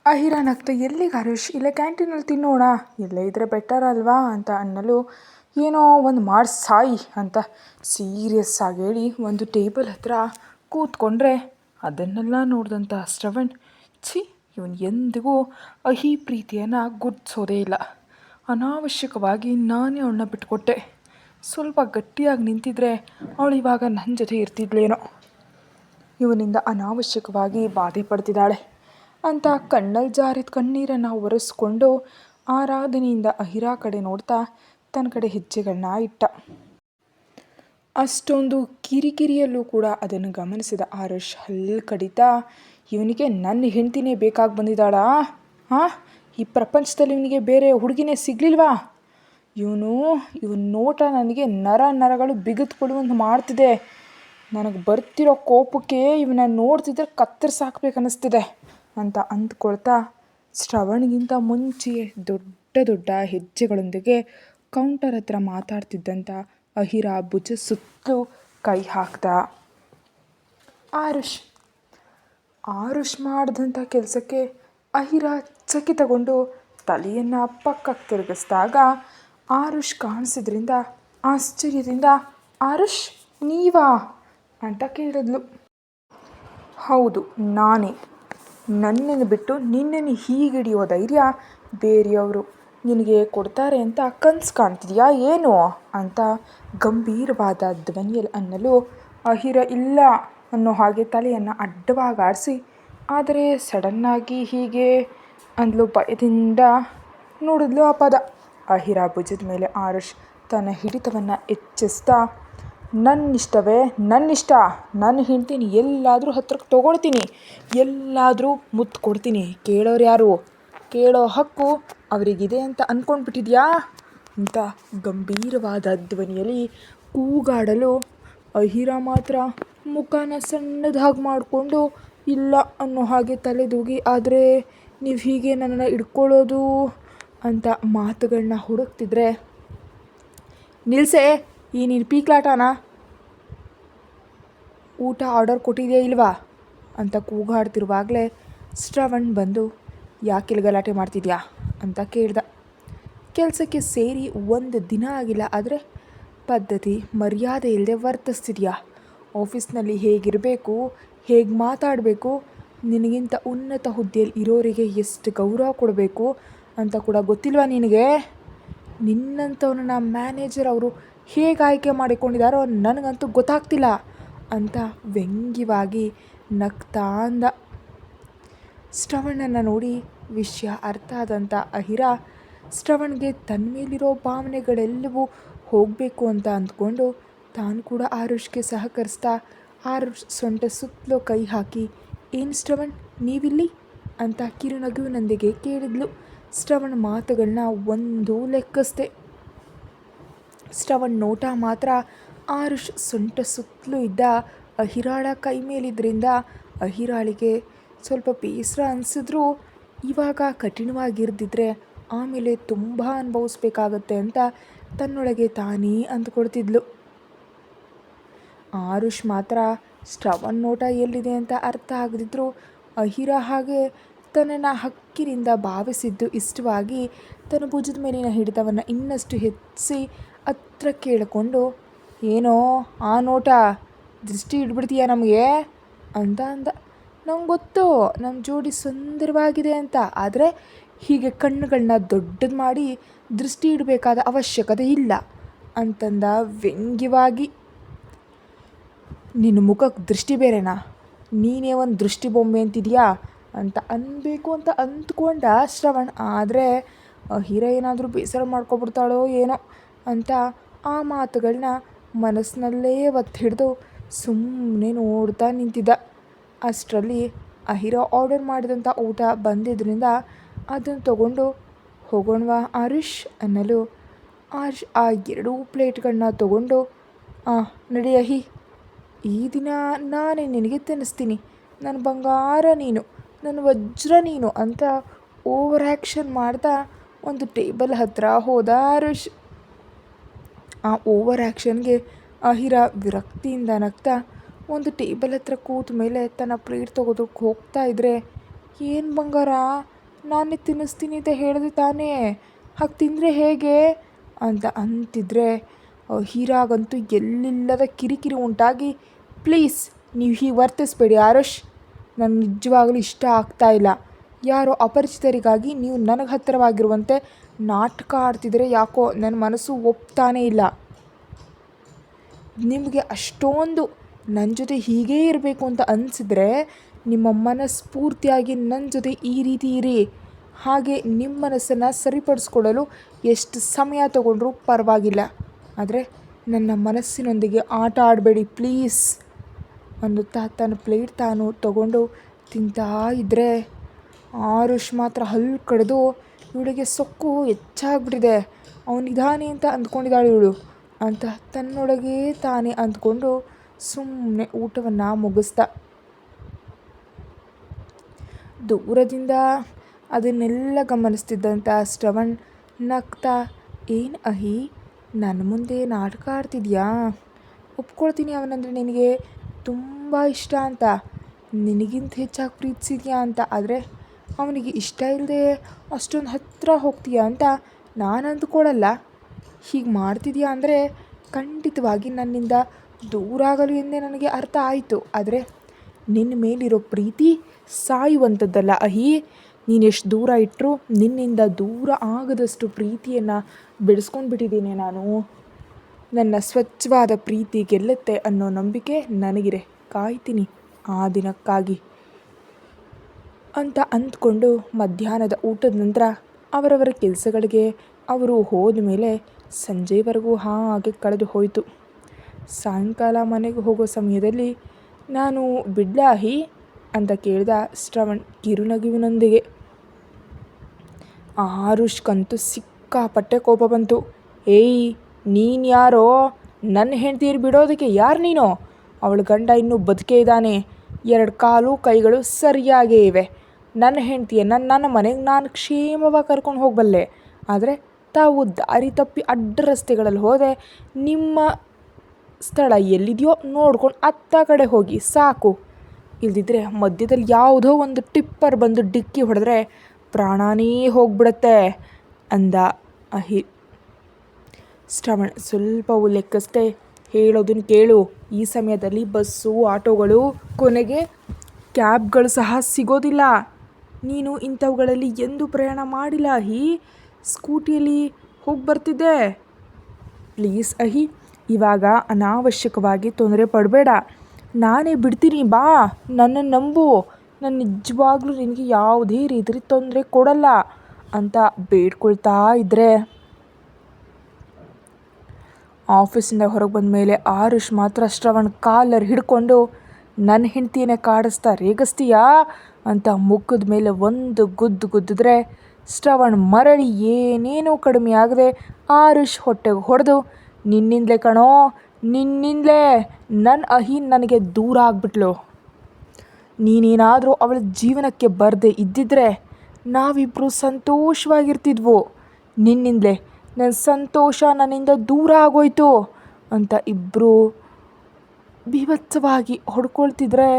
ಅಹಿರ ನಗ್ತಾ ಎಲ್ಲಿಗೆ ಹರೀಶ್ ಇಲ್ಲೇ ಕ್ಯಾಂಟೀನಲ್ಲಿ ತಿನ್ನೋಣ ಇಲ್ಲೇ ಇದ್ರೆ ಬೆಟರ್ ಅಲ್ವಾ ಅಂತ ಅನ್ನಲು ಏನೋ ಒಂದು ಮಾಡಿ ಸಾಯಿ ಅಂತ ಸೀರಿಯಸ್ ಆಗಿ ಹೇಳಿ ಒಂದು ಟೇಬಲ್ ಹತ್ರ ಕೂತ್ಕೊಂಡ್ರೆ ಅದನ್ನೆಲ್ಲ ನೋಡಿದಂಥ ಶ್ರವಣ್ ಛೀ ಇವನು ಎಂದಿಗೂ ಅಹಿ ಪ್ರೀತಿಯನ್ನು ಗುರ್ತಿಸೋದೇ ಇಲ್ಲ. ಅನಾವಶ್ಯಕವಾಗಿ ನಾನೇ ಅವಳನ್ನ ಬಿಟ್ಕೊಟ್ಟೆ. ಸ್ವಲ್ಪ ಗಟ್ಟಿಯಾಗಿ ನಿಂತಿದ್ರೆ ಅವಳು ಇವಾಗ ನನ್ನ ಜೊತೆ ಇರ್ತಿದ್ಲೇನೋ. ಇವನಿಂದ ಅನಾವಶ್ಯಕವಾಗಿ ಬಾಧೆ ಪಡ್ತಿದ್ದಾಳೆ ಅಂತ ಕಣ್ಣಲ್ಲಿ ಜಾರಿದ ಕಣ್ಣೀರನ್ನು ಒರೆಸ್ಕೊಂಡು ಆರಾಧನೆಯಿಂದ ಅಹಿರಾ ಕಡೆ ನೋಡ್ತಾ ತನ್ನ ಕಡೆ ಹೆಜ್ಜೆಗಳನ್ನ ಇಟ್ಟ. ಅಷ್ಟೊಂದು ಕಿರಿಕಿರಿಯಲ್ಲೂ ಕೂಡ ಅದನ್ನು ಗಮನಿಸಿದ ಆರುಷ್ ಹಲ್ಲು ಕಡಿತಾ, ಇವನಿಗೆ ನನ್ನ ಹೆಂಡ್ತಿನೇ ಬೇಕಾಗಿ ಬಂದಿದ್ದಾಳಾ? ಹಾಂ, ಈ ಪ್ರಪಂಚದಲ್ಲಿ ಇವನಿಗೆ ಬೇರೆ ಹುಡುಗಿನೇ ಸಿಗಲಿಲ್ವಾ? ಇವನ ನೋಟ ನನಗೆ ನರಗಳು ಬಿಗಿದುಕೊಳ್ಳುವಂತ ಮಾಡ್ತಿದೆ. ನನಗೆ ಬರ್ತಿರೋ ಕೋಪಕ್ಕೆ ಇವನ್ನ ನೋಡ್ತಿದ್ರೆ ಕತ್ತರಿಸಾಕ್ಬೇಕನ್ನಿಸ್ತಿದೆ ಅಂತ ಅಂದ್ಕೊಳ್ತಾ ಶ್ರವಣ್ಗಿಂತ ಮುಂಚೆಯೇ ದೊಡ್ಡ ದೊಡ್ಡ ಹೆಜ್ಜೆಗಳೊಂದಿಗೆ ಕೌಂಟರ್ ಹತ್ರ ಮಾತಾಡ್ತಿದ್ದಂಥ ಅಹಿರಾ ಭುಜ ಸುತ್ತಲೂ ಕೈ ಹಾಕ್ದ. ಆರುಷ್ ಮಾಡಿದಂಥ ಕೆಲಸಕ್ಕೆ ಅಹಿರಾ ಚಕಿತಗೊಂಡು ತಲೆಯನ್ನು ಪಕ್ಕಕ್ಕೆ ತಿರುಗಿಸಿದಾಗ ಆರುಷ್ ಕಾಣಿಸಿದ್ರಿಂದ ಆಶ್ಚರ್ಯದಿಂದ ಆರುಷ್ ನೀವಾ ಅಂತ ಕೇಳಿದ್ಲು. ಹೌದು ನಾನೇ. ನನ್ನನ್ನು ಬಿಟ್ಟು ನಿನ್ನನ್ನು ಹೀಗಿಡಿಯೋ ಧೈರ್ಯ ಬೇರೆಯವರು ನಿನಗೆ ಕೊಡ್ತಾರೆ ಅಂತ ಕನಸು ಕಾಣ್ತಿದ್ಯಾ ಏನು ಅಂತ ಗಂಭೀರವಾದ ಧ್ವನಿಯಲ್ಲಿ ಅನ್ನಲು ಅಹಿರ ಇಲ್ಲ ಅನ್ನೋ ಹಾಗೆ ತಲೆಯನ್ನು ಅಡ್ಡವಾಗಾಡಿಸಿ ಆದರೆ ಸಡನ್ನಾಗಿ ಹೀಗೆ ಅಂದ್ಲು. ಭಯದಿಂದ ನೋಡಿದ್ಲು ಆ ಪದ. ಅಹಿರ ಭುಜದ ಮೇಲೆ ಆರುಷ್ ತನ್ನ ಹಿಡಿತವನ್ನು ಹೆಚ್ಚಿಸ್ತಾ ನನ್ನಿಷ್ಟವೇ ನನ್ನಿಷ್ಟ, ನನ್ನ ಹೆಂಡ್ತೀನಿ ಎಲ್ಲಾದರೂ ಹತ್ರಕ್ಕೆ ತೊಗೊಳ್ತೀನಿ, ಎಲ್ಲಾದರೂ ಮುತ್ತು ಕೊಡ್ತೀನಿ, ಕೇಳೋರು ಯಾರು? ಕೇಳೋ ಹಕ್ಕು ಅವರಿಗಿದೆ ಅಂತ ಅಂದ್ಕೊಂಡ್ಬಿಟ್ಟಿದ್ಯಾ ಅಂತ ಗಂಭೀರವಾದ ಧ್ವನಿಯಲ್ಲಿ ಕೂಗಾಡಲು ಅಹಿರ ಮಾತ್ರ ಮುಖನ ಸಣ್ಣದಾಗಿ ಮಾಡಿಕೊಂಡು ಇಲ್ಲ ಅನ್ನೋ ಹಾಗೆ ತಲೆದೂಗಿ ಆದರೆ ನೀವು ಹೀಗೆ ನನ್ನನ್ನು ಹಿಡ್ಕೊಳ್ಳೋದು ಅಂತ ಮಾತುಗಳನ್ನ ಹುಡುಕ್ತಿದ್ರೆ ನಿಲ್ಸೆ ಈ ನೀನು ಪೀಕ್ಲಾಟನ, ಊಟ ಆರ್ಡರ್ ಕೊಟ್ಟಿದೆಯಾ ಇಲ್ವಾ ಅಂತ ಕೂಗಾಡ್ತಿರುವಾಗಲೇ ಶ್ರವಣ್ ಬಂದು ಯಾಕಿಲ್ಲಿ ಗಲಾಟೆ ಮಾಡ್ತಿದ್ಯಾ ಅಂತ ಕೇಳ್ದ. ಕೆಲಸಕ್ಕೆ ಸೇರಿ 1 ದಿನ ಆಗಿಲ್ಲ, ಆದರೆ ಪದ್ಧತಿ ಮರ್ಯಾದೆ ಇಲ್ಲದೆ ವರ್ತಿಸ್ತಿದ್ಯಾ? ಆಫೀಸ್ನಲ್ಲಿ ಹೇಗಿರಬೇಕು, ಹೇಗೆ ಮಾತಾಡಬೇಕು, ನಿನಗಿಂತ ಉನ್ನತ ಹುದ್ದೆಯಲ್ಲಿ ಇರೋರಿಗೆ ಎಷ್ಟು ಗೌರವ ಕೊಡಬೇಕು ಅಂತ ಕೂಡ ಗೊತ್ತಿಲ್ವಾ ನಿನಗೆ? ನಿನ್ನಂಥವನ್ನ ಮ್ಯಾನೇಜರ್ ಅವರು ಹೇಗೆ ಆಯ್ಕೆ ಮಾಡಿಕೊಂಡಿದ್ದಾರೋ ನನಗಂತೂ ಗೊತ್ತಾಗ್ತಿಲ್ಲ ಅಂತ ವ್ಯಂಗ್ಯವಾಗಿ ನಗ್ತಾ ಅಂದ. ಶ್ರವಣನ್ನು ನೋಡಿ ವಿಷಯ ಅರ್ಥ ಆದಂಥ ಅಹಿರ ಶ್ರವಣ್ಗೆ ತನ್ನ ಮೇಲಿರೋ ಭಾವನೆಗಳೆಲ್ಲವೂ ಹೋಗಬೇಕು ಅಂತ ಅಂದ್ಕೊಂಡು ತಾನು ಕೂಡ ಆರುಷ್ಗೆ ಸಹಕರಿಸ್ತಾ ಆರುಷ್ ಸೊಂಟ ಸುತ್ತಲೂ ಕೈ ಹಾಕಿ ಏನು ಶ್ರವಣ್ ನೀವಿಲ್ಲಿ ಅಂತ ಕಿರುನಗುವಿನೊಂದಿಗೆ ಕೇಳಿದ್ಲು. ಶ್ರವಣ್ ಮಾತುಗಳನ್ನ ಒಂದೂ ಲೆಕ್ಕಿಸ್ದೆ. ಶ್ರವಣ್ ನೋಟ ಮಾತ್ರ ಆರುಷ್ ಸೊಂಟ ಸುತ್ತಲೂ ಇದ್ದ ಅಹಿರಾಳ ಕೈ ಮೇಲಿದ್ರಿಂದ ಅಹಿರಾಳಿಗೆ ಸ್ವಲ್ಪ ಬೇಸರ ಅನಿಸಿದ್ರೂ ಇವಾಗ ಕಠಿಣವಾಗಿರ್ದಿದ್ರೆ ಆಮೇಲೆ ತುಂಬ ಅನುಭವಿಸ್ಬೇಕಾಗತ್ತೆ ಅಂತ ತನ್ನೊಳಗೆ ತಾನೇ ಅಂದ್ಕೊಳ್ತಿದ್ಲು. ಆರುಷ್ ಮಾತ್ರ ಶ್ರವಣ್ ನೋಟ ಎಲ್ಲಿದೆ ಅಂತ ಅರ್ಥ ಆಗದಿದ್ರೂ ಅಹಿರ ಹಾಗೆ ತನ್ನನ್ನು ಹಕ್ಕಿನಿಂದ ಭಾವಿಸಿದ್ದು ಇಷ್ಟವಾಗಿ ತನ್ನ ಭುಜದ ಮೇಲಿನ ಹಿಡಿತವನ್ನು ಇನ್ನಷ್ಟು ಹೆಚ್ಚಿಸಿ ಹತ್ರ ಕೇಳಿಕೊಂಡು ಏನೋ ಆ ನೋಟ ದೃಷ್ಟಿ ಇಡ್ಬಿಡ್ತೀಯ ನಮಗೆ ಅಂತ ಅಂದ. ನಂಗೆ ಗೊತ್ತು ನಮ್ಮ ಜೋಡಿ ಸುಂದರವಾಗಿದೆ ಅಂತ, ಆದರೆ ಹೀಗೆ ಕಣ್ಣುಗಳನ್ನ ದೊಡ್ಡದು ಮಾಡಿ ದೃಷ್ಟಿ ಇಡಬೇಕಾದ ಅವಶ್ಯಕತೆ ಇಲ್ಲ ಅಂತಂದ ವ್ಯಂಗ್ಯವಾಗಿ. ನಿನ್ನ ಮುಖಕ್ಕೆ ದೃಷ್ಟಿ ಬೇರೆನಾ? ನೀನೇ ಒಂದು ದೃಷ್ಟಿ ಬೊಂಬೆ ಅಂತಿದೆಯಾ ಅಂತ ಅನ್ಬೇಕು ಅಂತ ಅಂದ್ಕೊಂಡ ಶ್ರವಣ್. ಆದರೆ ಅಹಿರ ಏನಾದರೂ ಬೇಸರ ಮಾಡ್ಕೊಬಿಡ್ತಾಳೋ ಏನೋ ಅಂತ ಆ ಮಾತುಗಳನ್ನ ಮನಸ್ಸಿನಲ್ಲೇ ಒತ್ತಿ ಹಿಡಿದು ಸುಮ್ಮನೆ ನೋಡ್ತಾ ನಿಂತಿದ್ದ. ಅಷ್ಟರಲ್ಲಿ ಅಹಿರ ಆರ್ಡರ್ ಮಾಡಿದಂಥ ಊಟ ಬಂದಿದ್ದರಿಂದ ಅದನ್ನು ತಗೊಂಡು ಹೋಗೋಣವಾ ಆರುಷ್ ಅನ್ನಲು ಆರುಷ್ ಆ 2 ಪ್ಲೇಟ್ಗಳನ್ನ ತಗೊಂಡು ನಡಿ ಅಹಿ, ಈ ದಿನ ನಾನೇ ನಿನಗೆ ತಿನ್ನಿಸ್ತೀನಿ, ನನ್ನ ಬಂಗಾರ ನೀನು, ನನ್ನ ವಜ್ರ ನೀನು ಅಂತ ಓವರ್ ಆ್ಯಕ್ಷನ್ ಮಾಡ್ತಾ ಒಂದು ಟೇಬಲ್ ಹತ್ರ ಹೋದ ಆರುಷ್. ಆ ಓವರ್ ಆ್ಯಕ್ಷನ್ಗೆ ಅಹಿರ ವಿರಕ್ತಿಯಿಂದ ನಗ್ತಾ ಒಂದು ಟೇಬಲ್ ಹತ್ರ ಕೂತ ಮೇಲೆ ತನ್ನ ಪ್ಲೇಟ್ ತೆಗೆದಕ್ಕೆ ಹೋಗ್ತಾ ಇದ್ದರೆ ಏನು ಬಂಗಾರ, ನಾನೇ ತಿನ್ನಿಸ್ತೀನಿ ಅಂತ ಹೇಳಿದೆ ತಾನೇ, ಹಾಗೆ ತಿಂದರೆ ಹೇಗೆ ಅಂತ ಅಂತಿದ್ರೆ ಹೀರಾಗಂತೂ ಎಲ್ಲಿಲ್ಲದ ಕಿರಿಕಿರಿ ಉಂಟಾಗಿ, ಪ್ಲೀಸ್ ನೀವು ಹೀಗೆ ವರ್ತಿಸ್ಬೇಡಿ ಆರುಷ್, ನನಗೆ ನಿಜವಾಗಲೂ ಇಷ್ಟ ಆಗ್ತಾ ಇಲ್ಲ. ಯಾರೋ ಅಪರಿಚಿತರಿಗಾಗಿ ನೀವು ನನಗೆ ಹತ್ತಿರವಾಗಿರುವಂತೆ ನಾಟಕ ಆಡ್ತಿದ್ರೆ ಯಾಕೋ ನನ್ನ ಮನಸ್ಸು ಒಪ್ತಾನೇ ಇಲ್ಲ. ನಿಮಗೆ ಅಷ್ಟೊಂದು ನನ್ನ ಜೊತೆ ಹೀಗೇ ಇರಬೇಕು ಅಂತ ಅನಿಸಿದ್ರೆ ನಿಮ್ಮ ಮನಸ್ಫೂರ್ತಿಯಾಗಿ ನನ್ನ ಜೊತೆ ಈ ರೀತಿ ಇರಿ. ಹಾಗೆ ನಿಮ್ಮ ಮನಸ್ಸನ್ನು ಸರಿಪಡಿಸ್ಕೊಳ್ಳಲು ಎಷ್ಟು ಸಮಯ ತಗೊಂಡ್ರೂ ಪರವಾಗಿಲ್ಲ, ಆದರೆ ನನ್ನ ಮನಸ್ಸಿನೊಂದಿಗೆ ಆಟ ಆಡಬೇಡಿ ಪ್ಲೀಸ್ ಅನ್ನುತ್ತಾ ತನ್ನ ಪ್ಲೇಟ್ ತಾನು ತಗೊಂಡು ತಿಂತಾ ಇದ್ದರೆ ಆರುಷ್ ಮಾತ್ರ ಹಲ್ಲು ಕಡಿದು ಇವಳಿಗೆ ಸೊಕ್ಕು ಹೆಚ್ಚಾಗ್ಬಿಟ್ಟಿದೆ, ಅವನಿದಾನೆ ಅಂತ ಅಂದ್ಕೊಂಡಿದ್ದಾಳೆ ಇವಳು ಅಂತ ತನ್ನೊಳಗೇ ತಾನೇ ಅಂದ್ಕೊಂಡು ಸುಮ್ಮನೆ ಊಟವನ್ನು ಮುಗಿಸ್ದ. ದೂರದಿಂದ ಅದನ್ನೆಲ್ಲ ಗಮನಿಸ್ತಿದ್ದಂಥ ಶ್ರವಣ್ ನಗ್ತಾ, ಏನು ಅಹಿ, ನನ್ನ ಮುಂದೆ ನಾಟಕ ಆಡ್ತಿದ್ಯಾ? ಒಪ್ಕೊಳ್ತೀನಿ ಅವನಂದರೆ ನಿನಗೆ ತುಂಬ ಇಷ್ಟ ಅಂತ, ನಿನಗಿಂತ ಹೆಚ್ಚಾಗಿ ಪ್ರೀತಿಸಿದ್ಯಾ ಅಂತ. ಆದರೆ ಅವನಿಗೆ ಇಷ್ಟ ಇಲ್ಲದೆ ಅಷ್ಟೊಂದು ಹತ್ತಿರ ಹೋಗ್ತೀಯಾ ಅಂತ ನಾನು ಅಂದ್ಕೊಳ್ಳಲ್ಲ. ಹೀಗೆ ಮಾಡ್ತಿದ್ಯಾ ಅಂದರೆ ಖಂಡಿತವಾಗಿ ನನ್ನಿಂದ ದೂರ ಆಗಲು ಎಂದೇ ನನಗೆ ಅರ್ಥ ಆಯಿತು. ಆದರೆ ನಿನ್ನ ಮೇಲಿರೋ ಪ್ರೀತಿ ಸಾಯುವಂಥದ್ದಲ್ಲ ಅಹಿ. ನೀನೆಷ್ಟು ದೂರ ಇಟ್ಟರೂ ನಿನ್ನಿಂದ ದೂರ ಆಗದಷ್ಟು ಪ್ರೀತಿಯನ್ನು ಬೆಳೆಸ್ಕೊಂಡು ಬಿಟ್ಟಿದ್ದೀನಿ ನಾನು. ನನ್ನ ಸ್ವಚ್ಛವಾದ ಪ್ರೀತಿ ಗೆಲ್ಲುತ್ತೆ ಅನ್ನೋ ನಂಬಿಕೆ ನನಗಿದೆ, ಕಾಯ್ತೀನಿ ಆ ದಿನಕ್ಕಾಗಿ ಅಂತ ಅಂದ್ಕೊಂಡು ಮಧ್ಯಾಹ್ನದ ಊಟದ ನಂತರ ಅವರವರ ಕೆಲಸಗಳಿಗೆ ಅವರು ಹೋದ ಮೇಲೆ ಸಂಜೆವರೆಗೂ ಹಾಗೆ ಕಳೆದು ಹೋಯಿತು. ಸಾಯಂಕಾಲ ಮನೆಗೆ ಹೋಗೋ ಸಮಯದಲ್ಲಿ, ನಾನು ಬಿಡ್ಲಾ ಅಹಿ ಅಂತ ಕೇಳಿದ ಶ್ರವಣ್ ಕಿರುನಗುವಿನೊಂದಿಗೆ. ಆರುಷ್ಗಂತೂ ಸಿಕ್ಕಾಪಟ್ಟೆ ಕೋಪ ಬಂತು. ಏಯ್, ನೀನು ಯಾರೋ ನನ್ನ ಹೆಂಡ್ತೀರು ಬಿಡೋದಕ್ಕೆ? ಯಾರು ನೀನು? ಅವಳ ಗಂಡ ಇನ್ನೂ ಬದುಕೇ ಇದ್ದಾನೆ, 2 ಕಾಲು ಕೈಗಳು ಸರಿಯಾಗೇ ಇವೆ. ನನ್ನ ಹೆಂಡ್ತಿಯನ್ನು ನನ್ನ ಮನೆಗೆ ನಾನು ಕ್ಷೇಮವಾಗಿ ಕರ್ಕೊಂಡು ಹೋಗಬಲ್ಲೆ. ಆದರೆ ತಾವು ದಾರಿ ತಪ್ಪಿ ಅಡ್ಡ ರಸ್ತೆಗಳಲ್ಲಿ ಹೋದೆ. ನಿಮ್ಮ ಸ್ಥಳ ಎಲ್ಲಿದೆಯೋ ನೋಡ್ಕೊಂಡು ಅತ್ತ ಕಡೆ ಹೋಗಿ ಸಾಕು. ಇಲ್ದಿದ್ರೆ ಮಧ್ಯದಲ್ಲಿ ಯಾವುದೋ ಒಂದು ಟಿಪ್ಪರ್ ಬಂದು ಡಿಕ್ಕಿ ಹೊಡೆದ್ರೆ ಪ್ರಾಣನೇ ಹೋಗ್ಬಿಡತ್ತೆ ಅಂದ ಅಹಿ. ಶ್ರವಣ್ ಸ್ವಲ್ಪವೂ ಲೆಕ್ಕಿಸದೆ, ಹೇಳೋದನ್ನು ಕೇಳು, ಈ ಸಮಯದಲ್ಲಿ ಬಸ್ಸು, ಆಟೋಗಳು, ಕೊನೆಗೆ ಕ್ಯಾಬ್ಗಳು ಸಹ ಸಿಗೋದಿಲ್ಲ. ನೀನು ಇಂಥವುಗಳಲ್ಲಿ ಎಂದೂ ಪ್ರಯಾಣ ಮಾಡಿಲ್ಲ ಅಹಿ. ಸ್ಕೂಟಿಯಲ್ಲಿ ಹೋಗಿ ಬರ್ತಿದ್ದೆ. ಪ್ಲೀಸ್ ಅಹಿ, ಇವಾಗ ಅನಾವಶ್ಯಕವಾಗಿ ತೊಂದರೆ ಪಡಬೇಡ, ನಾನೇ ಬಿಡ್ತೀನಿ, ಬಾ, ನನ್ನನ್ನು ನಂಬು, ನಾನು ನಿಜವಾಗ್ಲೂ ನಿನಗೆ ಯಾವುದೇ ರೀತಿ ತೊಂದರೆ ಕೊಡಲ್ಲ ಅಂತ ಬೇಡ್ಕೊಳ್ತಾ ಇದ್ದರೆ, ಆಫೀಸಿಂದ ಹೊರಗೆ ಬಂದ ಮೇಲೆ ಆರುಷ್ ಮಾತ್ರ ಶ್ರವಣ್ ಕಾಲರ್ ಹಿಡ್ಕೊಂಡು, ನನ್ನ ಹೆಂಡ್ತಿಯನ್ನೇ ಕಾಡಿಸ್ತಾ ರೇಗಿಸ್ತೀಯಾ ಅಂತ ಮುಖದ ಮೇಲೆ ಒಂದು ಗುದ್ದಿದ್ರೆ ಶ್ರವಣ್ ಮರಳಿ ಏನೇನೂ ಕಡಿಮೆ ಆಗದೆ ಆರುಷ್ ಹೊಟ್ಟೆಗೆ ಹೊಡೆದು, ನಿನ್ನಿಂದಲೇ ಕಣೋ, ನಿನ್ನಿಂದಲೇ ನನ್ನ ಅಹಿ ನನಗೆ ದೂರ ಆಗಿಬಿಟ್ಲು. ನೀನೇನಾದರೂ ಅವಳ ಜೀವನಕ್ಕೆ ಬರದೆ ಇದ್ದಿದ್ರೆ ನಾವಿಬ್ಬರು ಸಂತೋಷವಾಗಿರ್ತಿದ್ವು. ನಿನ್ನಿಂದಲೇ ನನ್ನ ಸಂತೋಷ ನನ್ನಿಂದ ದೂರ ಆಗೋಯ್ತು ಅಂತ ಇಬ್ಬರು ಬೀಭತ್ಸವಾಗಿ ಹೊಡ್ಕೊಳ್ತಿದ್ರೆ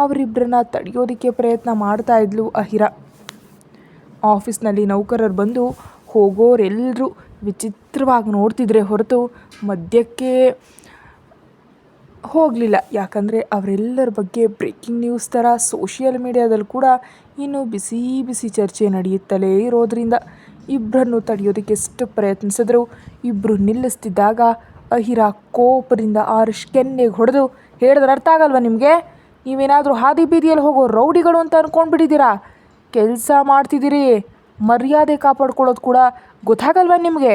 ಅವರಿಬ್ಬರನ್ನ ತಡೆಯೋದಕ್ಕೆ ಪ್ರಯತ್ನ ಮಾಡ್ತಾ ಇದ್ಲು ಅಹಿರಾ. ಆಫೀಸ್ನಲ್ಲಿ ನೌಕರರು ಬಂದು ಹೋಗೋರೆಲ್ಲರೂ ವಿಚಿತ್ರವಾಗಿ ನೋಡ್ತಿದ್ರೆ ಹೊರತು ಮಧ್ಯಕ್ಕೆ ಹೋಗಲಿಲ್ಲ. ಯಾಕಂದರೆ ಅವರೆಲ್ಲರ ಬಗ್ಗೆ ಬ್ರೇಕಿಂಗ್ ನ್ಯೂಸ್ ಥರ ಸೋಷಿಯಲ್ ಮೀಡಿಯಾದಲ್ಲಿ ಕೂಡ ಇನ್ನೂ ಬಿಸಿ ಬಿಸಿ ಚರ್ಚೆ ನಡೆಯುತ್ತಲೇ ಇರೋದರಿಂದ ಇಬ್ಬರನ್ನು ತಡೆಯೋದಕ್ಕೆ ಎಷ್ಟು ಪ್ರಯತ್ನಿಸಿದ್ರು ಇಬ್ಬರು ನಿಲ್ಲಿಸ್ತಿದ್ದಾಗ ಅಹಿರಾ ಕೋಪದಿಂದ ಆರುಷ್ ಕೆನ್ನೆಗೆ ಹೊಡೆದು, ಹೇಳಿದ್ರೆ ಅರ್ಥ ಆಗಲ್ವ ನಿಮಗೆ? ನೀವೇನಾದರೂ ಹಾದಿ ಬೀದಿಯಲ್ಲಿ ಹೋಗೋ ರೌಡಿಗಳು ಅಂತ ಅಂದ್ಕೊಂಡ್ಬಿಟ್ಟಿದ್ದೀರಾ? ಕೆಲಸ ಮಾಡ್ತಿದ್ದೀರಿ, ಮರ್ಯಾದೆ ಕಾಪಾಡ್ಕೊಳ್ಳೋದು ಕೂಡ ಗೊತ್ತಾಗಲ್ವ ನಿಮಗೆ?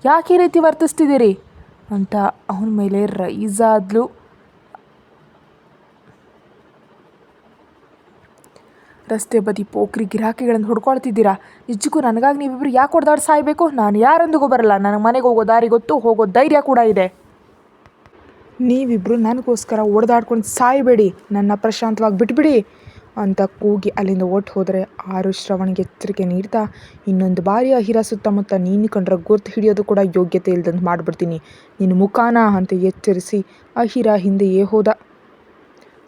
ಯಾಕೆ ಈ ರೀತಿ ವರ್ತಿಸ್ತಿದ್ದೀರಿ ಅಂತ ಅವನ ಮೇಲೆ ರೈಸ್ ಆದ್ಲು. ರಸ್ತೆ ಬದಿ ಪೋಖ್ರಿ ಗಿರಾಕಿಗಳನ್ನು ಹೊಡ್ಕೊಳ್ತಿದ್ದೀರಾ? ನಿಜಕ್ಕೂ ನನಗಾಗಿ ನೀವಿಬ್ಬರು ಯಾಕೆ ಹೊಡೆದಾಡಿ ಸಾಯಬೇಕು? ನಾನು ಯಾರೆಂದಿಗೂ ಬರಲ್ಲ, ನನಗೆ ಮನೆಗೆ ಹೋಗೋ ದಾರಿ ಗೊತ್ತು, ಹೋಗೋ ಧೈರ್ಯ ಕೂಡ ಇದೆ. ನೀವಿಬ್ಬರು ನನಗೋಸ್ಕರ ಹೊಡೆದಾಡ್ಕೊಂಡು ಸಾಯಬೇಡಿ, ನನ್ನ ಪ್ರಶಾಂತವಾಗಿ ಬಿಟ್ಬಿಡಿ ಅಂತ ಕೂಗಿ ಅಲ್ಲಿಂದ ಒಟ್ಟು ಹೋದರೆ ಆರುಷ್ ಶ್ರವಣ್ಗೆ ಎಚ್ಚರಿಕೆ ನೀಡ್ತಾ, ಇನ್ನೊಂದು ಬಾರಿ ಅಹಿರಾ ಸುತ್ತಮುತ್ತ ನೀನು ಕಂಡ್ರೆ ಗುರ್ತು ಹಿಡಿಯೋದು ಕೂಡ ಯೋಗ್ಯತೆ ಇಲ್ದಂತೆ ಮಾಡಿಬಿಡ್ತೀನಿ, ನಿನ್ನ ಮುಖಾನ ಅಂತ ಎಚ್ಚರಿಸಿ ಅಹಿರಾ ಹಿಂದೆಯೇ ಹೋದ.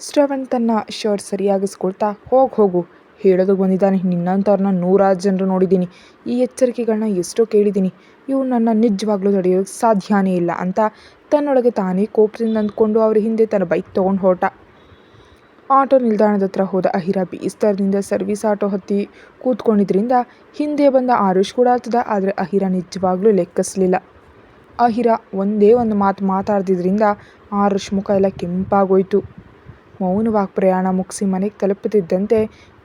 ಶ್ರವಣ್ ತನ್ನ ಶರ್ಟ್ ಸರಿಯಾಗಿಸ್ಕೊಳ್ತಾ ಹೋಗು ಹೇಳೋದಕ್ಕೆ ಬಂದಿದ್ದಾನೆ. ನಿನ್ನಂಥವ್ರನ್ನ ನೂರಾರು ಜನರು ನೋಡಿದ್ದೀನಿ. ಈ ಎಚ್ಚರಿಕೆಗಳನ್ನ ಎಷ್ಟೋ ಕೇಳಿದ್ದೀನಿ. ಇವು ನನ್ನ ನಿಜವಾಗ್ಲೂ ತಡೆಯೋಕ್ಕೆ ಸಾಧ್ಯನೇ ಇಲ್ಲ ಅಂತ ತನ್ನೊಳಗೆ ತಾನೇ ಕೋಪದಿಂದ ಅಂದ್ಕೊಂಡು ಅವ್ರ ಹಿಂದೆ ತನ್ನ ಬೈಕ್ ತೊಗೊಂಡು ಹೊರಟ. ಆಟೋ ನಿಲ್ದಾಣದ ಹತ್ರ ಹೋದ ಅಹಿರಾ ಬೇಸ್ತರದಿಂದ ಸರ್ವಿಸ್ ಆಟೋ ಹತ್ತಿ ಕೂತ್ಕೊಂಡಿದ್ರಿಂದ ಹಿಂದೆ ಬಂದ ಆರುಷ್ ಕೂಡ ಹತ್ತದ. ಆದರೆ ಅಹಿರಾ ನಿಜವಾಗ್ಲೂ ಲೆಕ್ಕಿಸಲಿಲ್ಲ. ಅಹಿರಾ ಒಂದೇ ಒಂದು ಮಾತು ಮಾತಾಡ್ದಿದ್ರಿಂದ ಆರುಷ್ ಮುಖ ಎಲ್ಲ ಕೆಂಪಾಗೋಯ್ತು. ಮೌನವಾಗಿ ಪ್ರಯಾಣ ಮುಗಿಸಿ ಮನೆಗೆ ತಲುಪುತ್ತಿದ್ದಂತೆ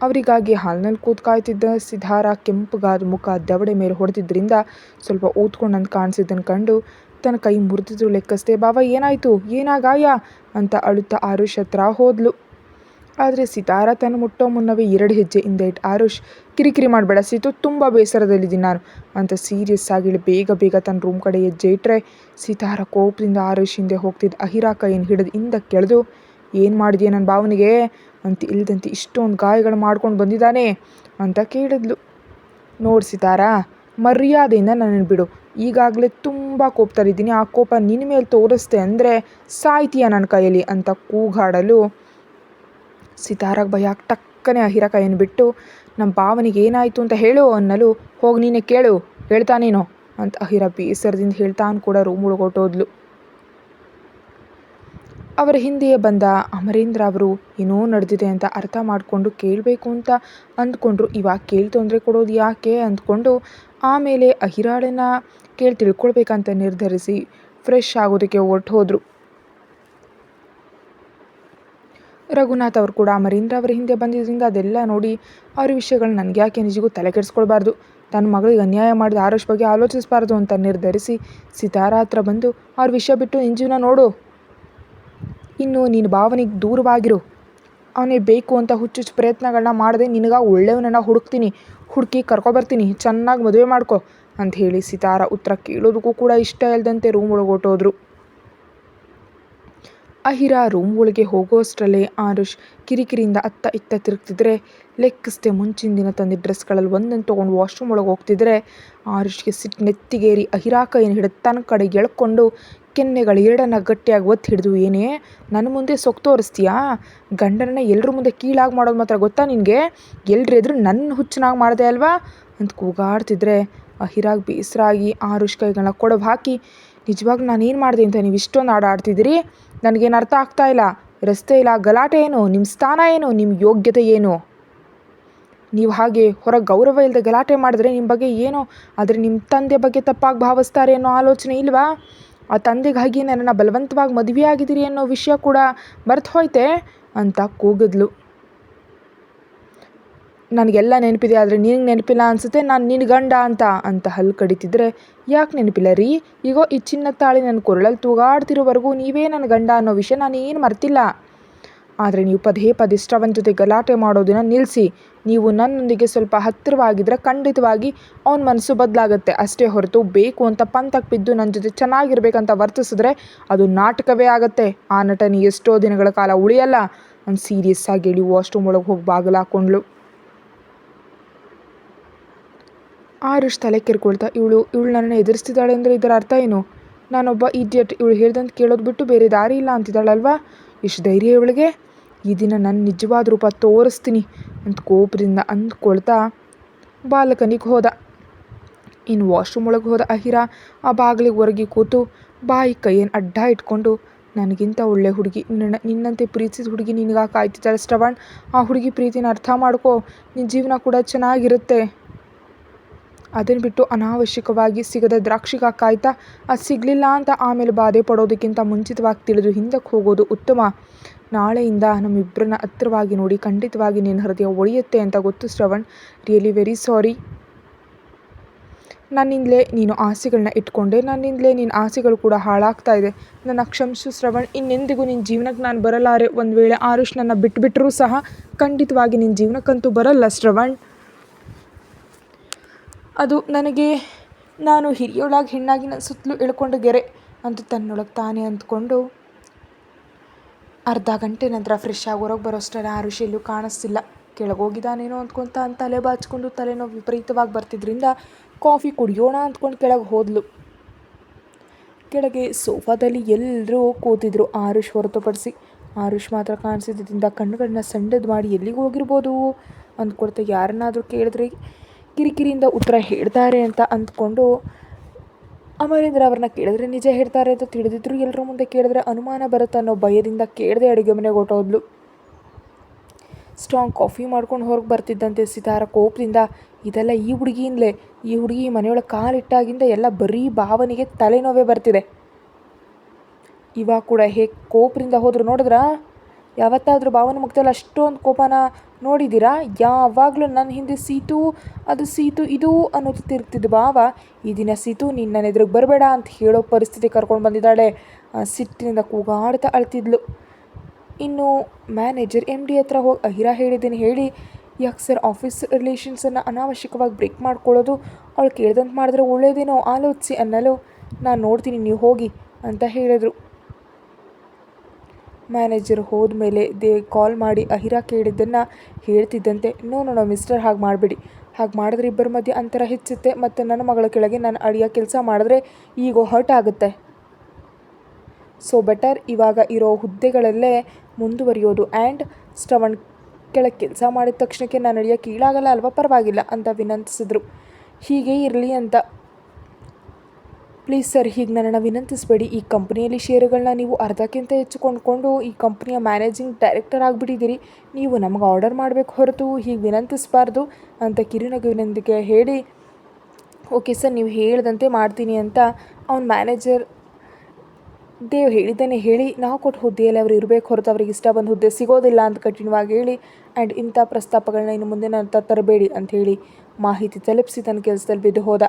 ಅವರಿಗಾಗಿ ಹಾಲ್ನಲ್ಲಿ ಕೂತ್ ಕಾಯ್ತಿದ್ದ ಸಿತಾರ ಕೆಂಪುಗಾದ ಮುಖ ದವಡೆ ಮೇಲೆ ಹೊಡೆದಿದ್ದರಿಂದ ಸ್ವಲ್ಪ ಊದ್ಕೊಂಡಂತ ಕಾಣಿಸಿದ್ದನ್ನು ಕಂಡು ತನ್ನ ಕೈ ಮುರಿದಿದ್ರು ಲೆಕ್ಕಿಸ್ದೆ. ಬಾವ ಏನಾಯಿತು, ಏನಾಗಾಯ ಅಂತ ಅಳುತ್ತಾ ಆರುಷ್ ಹತ್ರ ಹೋದ್ಲು. ಆದರೆ ಸಿತಾರ ತನ್ನ ಮುಟ್ಟೋ ಮುನ್ನವೇ 2 ಹೆಜ್ಜೆ ಹಿಂದೆ ಇಟ್ಟು ಆರುಷ್, ಕಿರಿಕಿರಿ ಮಾಡಬೇಡ ಸೀತು, ತುಂಬ ಬೇಸರದಲ್ಲಿದ್ದೀನಿ ನಾನು ಅಂತ ಸೀರಿಯಸ್ ಆಗಿ ಬೇಗ ತನ್ನ ರೂಮ್ ಕಡೆ ಹೆಜ್ಜೆ ಇಟ್ಟರೆ ಸಿತಾರ ಕೋಪದಿಂದ ಆರುಷ್ ಹಿಂದೆ ಹೋಗ್ತಿದ್ದ ಅಹಿರಾ ಕೈಯನ್ನು ಹಿಡಿದು ಹಿಂದಕ್ಕೆ ಕೆಳೆದು, ಏನು ಮಾಡಿದೆಯಾ ನನ್ನ ಭಾವನಿಗೆ ಅಂತ ಇಲ್ದಂತೆ ಇಷ್ಟೊಂದು ಗಾಯಗಳು ಮಾಡ್ಕೊಂಡು ಬಂದಿದ್ದಾನೆ ಅಂತ ಕೇಳಿದ್ಲು. ನೋಡಿ ಸಿತಾರ, ಮರ್ಯಾದೆಯಿಂದ ನನ್ನನ್ನು ಬಿಡು. ಈಗಾಗಲೇ ತುಂಬ ಕೋಪದಲ್ಲಿದ್ದೀನಿ. ಆ ಕೋಪ ನಿನ್ನ ಮೇಲೆ ತೋರಿಸ್ದೆ ಅಂದರೆ ಸಾಯ್ತೀಯ ನನ್ನ ಕೈಯಲ್ಲಿ ಅಂತ ಕೂಗಾಡಲು ಸಿತಾರಾಗ ಭಯ ಟಕ್ಕನೆ ಅಹಿರಾ ಕೈಯನ್ನು ಬಿಟ್ಟು, ನಮ್ಮ ಭಾವನಿಗೆ ಏನಾಯಿತು ಅಂತ ಹೇಳು ಅನ್ನಲು, ಹೋಗಿ ನೀನೆ ಕೇಳು, ಹೇಳ್ತಾನೇನೋ ಅಂತ ಅಹಿರಾ ಬೇಸರದಿಂದ ಹೇಳ್ತಾನು ಕೂಡ ರೂಮ್ ಒಳಗೆ ಹೊರಟೋದ್ಲು. ಅವರ ಹಿಂದೆಯೇ ಬಂದ ಅಮರೇಂದ್ರ ಅವರು ಏನೋ ನಡೆದಿದೆ ಅಂತ ಅರ್ಥ ಮಾಡಿಕೊಂಡು ಕೇಳಬೇಕು ಅಂತ ಅಂದ್ಕೊಂಡ್ರು. ಇವಾಗ ಕೇಳಿ ತೊಂದರೆ ಕೊಡೋದು ಯಾಕೆ ಅಂದ್ಕೊಂಡು ಆಮೇಲೆ ಅಹಿರಾಳನ್ನ ಕೇಳಿ ತಿಳ್ಕೊಳ್ಬೇಕಂತ ನಿರ್ಧರಿಸಿ ಫ್ರೆಶ್ ಆಗೋದಕ್ಕೆ ಹೊರಟು. ರಘುನಾಥ್ ಅವರು ಕೂಡ ಅಮರೇಂದ್ರ ಅವರ ಹಿಂದೆ ಬಂದಿದ್ದರಿಂದ ಅದೆಲ್ಲ ನೋಡಿ ಅವ್ರ ವಿಷಯಗಳು ನನಗೆ ಯಾಕೆ ನಿಜಕ್ಕೂ ತಲೆ ಕೆಡಿಸ್ಕೊಳ್ಬಾರ್ದು, ತನ್ನ ಮಗಳಿಗೆ ಅನ್ಯಾಯ ಮಾಡಿದ ಆರುಷ್ ಬಗ್ಗೆ ಆಲೋಚಿಸಬಾರ್ದು ಅಂತ ನಿರ್ಧರಿಸಿ ಸಿತಾರ ಹತ್ರ ಬಂದು ಅವ್ರ ವಿಷಯ ಬಿಟ್ಟು ನಿನ್ನ ಜೀವನ ನೋಡು, ಇನ್ನು ನಿನ್ನ ಭಾವನೆಗೆ ದೂರವಾಗಿರು, ಅವನೇ ಬೇಕು ಅಂತ ಹುಚ್ಚುಚ್ಚು ಪ್ರಯತ್ನಗಳನ್ನ ಮಾಡದೆ ನಿನಗಾಗಿ ಒಳ್ಳೆಯವನನ್ನು ಹುಡುಕಿ ಕರ್ಕೊಬರ್ತೀನಿ, ಚೆನ್ನಾಗಿ ಮದುವೆ ಮಾಡ್ಕೊ ಅಂತ ಹೇಳಿ ಸಿತಾರ ಉತ್ತರ ಕೇಳೋದಕ್ಕೂ ಕೂಡ ಇಷ್ಟ ಇಲ್ಲದಂತೆ ರೂಮ್ ಒಳಗೆ ಹೊರಟೋದ್ರು. ಅಹಿರಾ ರೂಮ್ ಒಳಗೆ ಹೋಗೋಷ್ಟರಲ್ಲೇ ಆರುಷ್ ಕಿರಿಕಿರಿಯಿಂದ ಅತ್ತ ಇತ್ತ ತಿರುಗ್ತಿದ್ರೆ ಲೆಕ್ಕಿಸ್ದೆ ಮುಂಚಿನ ದಿನ ತಂದಿದ್ದ ಡ್ರೆಸ್ಗಳಲ್ಲಿ ಒಂದನ್ನು ತೊಗೊಂಡು ವಾಶ್ರೂಮ್ ಒಳಗೆ ಹೋಗ್ತಿದ್ರೆ ಆರುಷ್ಗೆ ಸಿಟ್ಟು ನೆತ್ತಿಗೇರಿ ಅಹಿರಾ ಕೈಯನ್ನು ಹಿಡಿದು ತನ್ನ ಕಡೆಗೆ ಎಳ್ಕೊಂಡು ಕೆನ್ನೆಗಳು 2 ಗಟ್ಟಿಯಾಗಿ ಒತ್ತಿ ಹಿಡಿದು, ಏನೇ ನನ್ನ ಮುಂದೆ ಸೊಕ್ಕು ತೋರಿಸ್ತೀಯಾ, ಗಂಡನನ್ನ ಎಲ್ಲರ ಮುಂದೆ ಕೀಳಾಗಿ ಮಾಡೋದು ಮಾತ್ರ ಗೊತ್ತಾ ನಿನಗೆ, ಎಲ್ಲರ ಎದುರು ನನ್ನ ಹುಚ್ಚನಾಗಿ ಮಾಡಿದೆ ಅಲ್ವಾ ಅಂತ ಕೂಗಾಡ್ತಿದ್ರೆ ಅಹಿರಾಗ ಬೇಸರ ಆಗಿ ಆರುಷ್ ಕೈಗಳನ್ನ ಕೊಡವು ಹಾಕಿ, ನಿಜವಾಗ್ಲೂ ನಾನೇನು ಮಾಡಿದೆ ಅಂತ ನೀವು ಇಷ್ಟೊಂದು ಆಡ್ತಿದ್ದೀರಿ, ನನಗೇನು ಅರ್ಥ ಆಗ್ತಾ ಇಲ್ಲ, ರಸ್ತೆ ಇಲ್ಲ, ಗಲಾಟೆ ಏನು, ನಿಮ್ಮ ಸ್ಥಾನ ಏನು, ನಿಮ್ಮ ಯೋಗ್ಯತೆ ಏನು, ನೀವು ಹಾಗೆ ಹೊರಗೆ ಗೌರವ ಇಲ್ಲದೆ ಗಲಾಟೆ ಮಾಡಿದ್ರೆ ನಿಮ್ಮ ಬಗ್ಗೆ ಏನೋ, ಆದರೆ ನಿಮ್ಮ ತಂದೆ ಬಗ್ಗೆ ತಪ್ಪಾಗಿ ಭಾವಿಸ್ತಾರೆ ಅನ್ನೋ ಆಲೋಚನೆ ಇಲ್ವಾ, ಆ ತಂದೆಗಾಗಿ ನನ್ನನ್ನು ಬಲವಂತವಾಗಿ ಮದುವೆ ಆಗಿದ್ದೀರಿ ಅನ್ನೋ ವಿಷಯ ಕೂಡ ಮರ್ತು ಹೋಯ್ತೆ ಅಂತ ಕೂಗಿದ್ಲು. ನನಗೆಲ್ಲ ನೆನಪಿದೆ, ಆದರೆ ನಿನಗೆ ನೆನಪಿಲ್ಲ ಅನಿಸುತ್ತೆ, ನಾನು ನಿನ್ನ ಗಂಡ ಅಂತ ಹಲ್ಲು ಕಡಿತಿದ್ರೆ, ಯಾಕೆ ನೆನಪಿಲ್ಲ ರೀ, ಈಗೋ ಈ ಚಿನ್ನ ತಾಳಿ ನನ್ನ ಕೊರಳಲ್ಲಿ ತೂಗಾಡ್ತಿರೋವರೆಗೂ ನೀವೇ ನನ್ನ ಗಂಡ ಅನ್ನೋ ವಿಷಯ ನಾನೇನು ಮರ್ತಿಲ್ಲ, ಆದರೆ ನೀವು ಪದೇ ಶ್ರವಣ್ ಜೊತೆ ಗಲಾಟೆ ಮಾಡೋದನ್ನ ನಿಲ್ಲಿಸಿ, ನೀವು ನನ್ನೊಂದಿಗೆ ಸ್ವಲ್ಪ ಹತ್ತಿರವಾಗಿದ್ದರೆ ಖಂಡಿತವಾಗಿ ಅವನ ಮನಸ್ಸು ಬದಲಾಗುತ್ತೆ, ಅಷ್ಟೇ ಹೊರತು ಬೇಕು ಅಂತ ಪಂತಕ್ಕೆ ಬಿದ್ದು ನನ್ನ ಜೊತೆ ಚೆನ್ನಾಗಿರ್ಬೇಕಂತ ವರ್ತಿಸಿದ್ರೆ ಅದು ನಾಟಕವೇ ಆಗುತ್ತೆ, ಆ ನಟನೆ ಎಷ್ಟೋ ದಿನಗಳ ಕಾಲ ಉಳಿಯಲ್ಲ ಅಂತ ಸೀರಿಯಸ್ ಆಗಿ ಹೇಳಿ ವಾಶ್ರೂಮ್ ಒಳಗೆ ಹೋಗಿ ಬಾಗಿಲು ಹಾಕ್ಕೊಂಡ್ಳು. ಆರುಷ್ ತಲೆ ಕೆರ್ಕೊಳ್ತಾ, ಇವಳು ನನ್ನನ್ನು ಎದುರಿಸ್ತಿದ್ದಾಳೆ ಅಂದರೆ ಇದರ ಅರ್ಥ ಏನು, ನಾನೊಬ್ಬ ಇಡಿಯಟ್, ಇವಳು ಹೇಳ್ದಂತ ಕೇಳೋದು ಬಿಟ್ಟು ಬೇರೆ ದಾರಿ ಇಲ್ಲ ಅಂತಿದ್ದಾಳಲ್ವಾ, ಎಷ್ಟು ಧೈರ್ಯ ಇವಳಿಗೆ, ಈ ದಿನ ನನ್ನ ನಿಜವಾದ ರೂಪ ತೋರಿಸ್ತೀನಿ ಅಂತ ಕೋಪದಿಂದ ಅಂದ್ಕೊಳ್ತಾ ಬಾಲ್ಕನಿಗೆ ಹೋದ. ಇನ್ನು ವಾಶ್ರೂಮ್ ಒಳಗೆ ಹೋದ ಅಹಿರಾ ಆ ಬಾಗಿಲಿಗೆ ಹೊರಗೆ ಕೂತು ಬಾಯಿ ಕೈಯನ್ನು ಅಡ್ಡ ಇಟ್ಕೊಂಡು, ನನಗಿಂತ ಒಳ್ಳೆ ಹುಡುಗಿ, ನಿನ್ನಂತೆ ಪ್ರೀತಿಸಿದ ಹುಡುಗಿ ನಿನಗೆ ಕಾಯ್ತಿದ್ದಾಳೆ ಶ್ರವಣ್, ಆ ಹುಡುಗಿ ಪ್ರೀತಿನ ಅರ್ಥ ಮಾಡ್ಕೋ, ನಿನ್ನ ಜೀವನ ಕೂಡ ಚೆನ್ನಾಗಿರುತ್ತೆ, ಅದನ್ನು ಬಿಟ್ಟು ಅನಾವಶ್ಯಕವಾಗಿ ಸಿಗದ ದ್ರಾಕ್ಷಿಗಾಗಿ ಕಾಯ್ತಾ ಅದು ಸಿಗಲಿಲ್ಲ ಅಂತ ಆಮೇಲೆ ಬಾಧೆ ಪಡೋದಕ್ಕಿಂತ ಮುಂಚಿತವಾಗಿ ತಿಳಿದು ಹಿಂದಕ್ಕೆ ಹೋಗೋದು ಉತ್ತಮ, ನಾಳೆಯಿಂದ ನಮ್ಮಿಬ್ಬರನ್ನ ಹತ್ತಿರವಾಗಿ ನೋಡಿ ಖಂಡಿತವಾಗಿ ನಿನ್ನ ಹೃದಯ ಒಡೆಯುತ್ತೆ ಅಂತ ಗೊತ್ತು ಶ್ರವಣ್, ರಿಯಲಿ ವೆರಿ ಸಾರಿ, ನನ್ನಿಂದಲೇ ನೀನು ಆಸೆಗಳನ್ನ ಇಟ್ಕೊಂಡೆ, ನನ್ನಿಂದಲೇ ನಿನ್ನ ಆಸೆಗಳು ಕೂಡ ಹಾಳಾಗ್ತಾ ಇದೆ, ನನ್ನ ಕ್ಷಮಿಸು ಶ್ರವಣ್, ಇನ್ನೆಂದಿಗೂ ನಿನ್ನ ಜೀವನಕ್ಕೆ ನಾನು ಬರಲಾರೆ, ಒಂದು ವೇಳೆ ಆರುಷ್ ನನ್ನ ಬಿಟ್ಟುಬಿಟ್ರೂ ಸಹ ಖಂಡಿತವಾಗಿ ನಿನ್ನ ಜೀವನಕ್ಕಂತೂ ಬರಲ್ಲ ಶ್ರವಣ್, ಅದು ನನಗೆ, ನಾನು ಹಿರಿಯೋಳಾಗಿ ಹೆಣ್ಣಾಗಿ ನನ್ನ ಸುತ್ತಲೂ ಇಳ್ಕೊಂಡು ಗೆರೆ ಅಂತ ತನ್ನೊಳಗೆ ತಾನೇ ಅಂದ್ಕೊಂಡು ಅರ್ಧ ಗಂಟೆ ನಂತರ ಫ್ರೆಶ್ ಆಗಿ ಹೊರಗೆ ಬರೋಷ್ಟರ ಆರುಷ್ ಎಲ್ಲೂ ಕಾಣಿಸ್ತಿಲ್ಲ, ಕೆಳಗೋಗಿದ್ದಾನೇನೋ ಅಂದ್ಕೊತ ತಲೆ ಬಾಚ್ಕೊಂಡು ತಲೆನೋವು ವಿಪರೀತವಾಗಿ ಬರ್ತಿದ್ರಿಂದ ಕಾಫಿ ಕುಡಿಯೋಣ ಅಂದ್ಕೊಂಡು ಕೆಳಗೆ ಹೋದ್ಲು. ಕೆಳಗೆ ಸೋಫಾದಲ್ಲಿ ಎಲ್ಲರೂ ಕೂತಿದ್ರು ಆರುಷ್ ಹೊರತುಪಡಿಸಿ. ಆರುಷ್ ಮಾತ್ರ ಕಾಣಿಸಿದ್ದರಿಂದ ಕಣ್ಣುಗಳನ್ನ ಸಣ್ಣದು ಮಾಡಿ ಎಲ್ಲಿಗೆ ಹೋಗಿರ್ಬೋದು ಅಂದ್ಕೊಳ್ತಾ ಯಾರನ್ನಾದರೂ ಕೇಳಿದ್ರೆ ಕಿರಿಕಿರಿಯಿಂದ ಉತ್ತರ ಹೇಳ್ತಾರೆ ಅಂತ ಅಂದ್ಕೊಂಡು ಅಮರೇಂದ್ರ ಅವ್ರನ್ನ ಕೇಳಿದ್ರೆ ನಿಜ ಹೇಳ್ತಾರೆ ಅಂತ ತಿಳಿದಿದ್ರು ಎಲ್ಲರ ಮುಂದೆ ಕೇಳಿದ್ರೆ ಅನುಮಾನ ಬರುತ್ತೆ ಅನ್ನೋ ಭಯದಿಂದ ಕೇಳದೆ ಅಡುಗೆ ಮನೆಗೆ ಹೊಟ್ಟೋದ್ಲು. ಸ್ಟ್ರಾಂಗ್ ಕಾಫಿ ಮಾಡ್ಕೊಂಡು ಹೊರಗೆ ಬರ್ತಿದ್ದಂತೆ ಸಿತಾರ ಕೋಪದಿಂದ, ಇದೆಲ್ಲ ಈ ಹುಡುಗಿಯಿಂದಲೇ, ಈ ಹುಡುಗಿ ಮನೆಯೊಳಗೆ ಕಾಲಿಟ್ಟಾಗಿಂದ ಎಲ್ಲ ಬರೀ ಭಾವನೆಗೆ ತಲೆನೋವೇ ಬರ್ತಿದೆ. ಇವಾಗ ಕೂಡ ಹೇಗೆ ಕೋಪದಿಂದ ಹೋದ್ರು ನೋಡಿದ್ರಾ? ಯಾವತ್ತಾದರೂ ಭಾವನ ಮುಖದಲ್ಲಿ ಅಷ್ಟೊಂದು ಕೋಪನ ನೋಡಿದ್ದೀರಾ? ಯಾವಾಗಲೂ ನನ್ನ ಹಿಂದೆ ಸೀತು, ಅದು ಸೀತು ಇದು ಅನ್ನೋದು ತಿರುಗ್ತಿದ್ದು ಭಾವ ಈ ದಿನ ಸೀತು ನೀನು ನನ್ನ ಎದುರಿಗೆ ಬರಬೇಡ ಅಂತ ಹೇಳೋ ಪರಿಸ್ಥಿತಿ ಕರ್ಕೊಂಡು ಬಂದಿದ್ದಾಳೆ. ಸಿಟ್ಟಿನಿಂದ ಕೂಗಾಡ್ತಾ ಅಳ್ತಿದ್ಲು. ಇನ್ನು ಮ್ಯಾನೇಜರ್ MD ಹತ್ರ ಹೋಗಿ ಅಹಿರಾ ಹೇಳಿದ್ದೀನಿ ಹೇಳಿ ಯಾಕೆ ಸರ್ ಆಫೀಸ್ ರಿಲೇಷನ್ಸನ್ನು ಅನಾವಶ್ಯಕವಾಗಿ ಬ್ರೇಕ್ ಮಾಡ್ಕೊಳ್ಳೋದು, ಅವಳು ಕೇಳ್ದಂತೆ ಮಾಡಿದ್ರೆ ಒಳ್ಳೇದೇನೋ ಆಲೋಚಿಸಿ ಅನ್ನಲು, ನಾನು ನೋಡ್ತೀನಿ ನೀವು ಹೋಗಿ ಅಂತ ಹೇಳಿದರು. ಮ್ಯಾನೇಜರ್ ಹೋದ್ಮೇಲೆ ಕಾಲ್ ಮಾಡಿ ಅಹಿರಾ ಕೇಳಿದ್ದನ್ನು ಹೇಳ್ತಿದ್ದಂತೆ, ನೋ ಮಿಸ್ಟರ್ ಹಾಗೆ ಮಾಡಬೇಡಿ, ಹಾಗೆ ಮಾಡಿದ್ರೆ ಇಬ್ಬರ ಮಧ್ಯೆ ಅಂತರ ಹೆಚ್ಚುತ್ತೆ ಮತ್ತು ನನ್ನ ಮಗಳ ಕೆಳಗೆ ನಾನು ಅಳಿಯ ಕೆಲಸ ಮಾಡಿದ್ರೆ ಈಗೋ ಹರ್ಟ್ ಆಗುತ್ತೆ. ಸೊ ಬೆಟರ್ ಇವಾಗ ಇರೋ ಹುದ್ದೆಗಳಲ್ಲೇ ಮುಂದುವರಿಯೋದು. ಆ್ಯಂಡ್ ಶ್ರವಣ್ ಕೆಳಗೆ ಕೆಲಸ ಮಾಡಿದ ತಕ್ಷಣಕ್ಕೆ ನಾನು ಅಳಿಯ ಕೀಳಾಗಲ್ಲ ಅಲ್ವಾ, ಪರವಾಗಿಲ್ಲ ಅಂತ ವಿನಂತಿಸಿದ್ರು. ಹೀಗೆ ಇರಲಿ ಅಂತ. ಪ್ಲೀಸ್ ಸರ್ ಹೀಗೆ ನನ್ನನ್ನು ವಿನಂತಿಸಬೇಡಿ, ಈ ಕಂಪ್ನಿಯಲ್ಲಿ ಷೇರುಗಳನ್ನ ನೀವು ಅರ್ಧಕ್ಕಿಂತ ಹೆಚ್ಚು ಕೊಂಡ್ಕೊಂಡು ಈ ಕಂಪ್ನಿಯ ಮ್ಯಾನೇಜಿಂಗ್ ಡೈರೆಕ್ಟರ್ ಆಗಿಬಿಟ್ಟಿದ್ದೀರಿ, ನೀವು ನಮಗೆ ಆರ್ಡರ್ ಮಾಡಬೇಕು ಹೊರತು ಹೀಗೆ ವಿನಂತಿಸಬಾರ್ದು ಅಂತ ಕಿರುನಗುವಿನೊಂದಿಗೆ ಹೇಳಿ, ಓಕೆ ಸರ್ ನೀವು ಹೇಳ್ದಂತೆ ಮಾಡ್ತೀನಿ ಅಂತ ಅವ್ನ ಮ್ಯಾನೇಜರ್ ದೇವ್ ಹೇಳಿದ್ದೇನೆ ಹೇಳಿ ನಾವು ಕೊಟ್ಟು ಹುದ್ದೆಯಲ್ಲಿ ಅವರು ಇರಬೇಕು ಹೊರತು ಅವ್ರಿಗೆ ಇಷ್ಟ ಬಂದ ಹುದ್ದೆ ಸಿಗೋದಿಲ್ಲ ಅಂತ ಕಠಿಣವಾಗಿ ಹೇಳಿ, ಆ್ಯಂಡ್ ಇಂಥ ಪ್ರಸ್ತಾಪಗಳನ್ನ ಇನ್ನು ಮುಂದೆ ನನ್ನ ತರಬೇಡಿ ಅಂಥೇಳಿ ಮಾಹಿತಿ ತಲುಪಿಸಿ ತನ್ನ ಕೆಲಸದಲ್ಲಿ ಬಿದ್ದು ಹೋದ.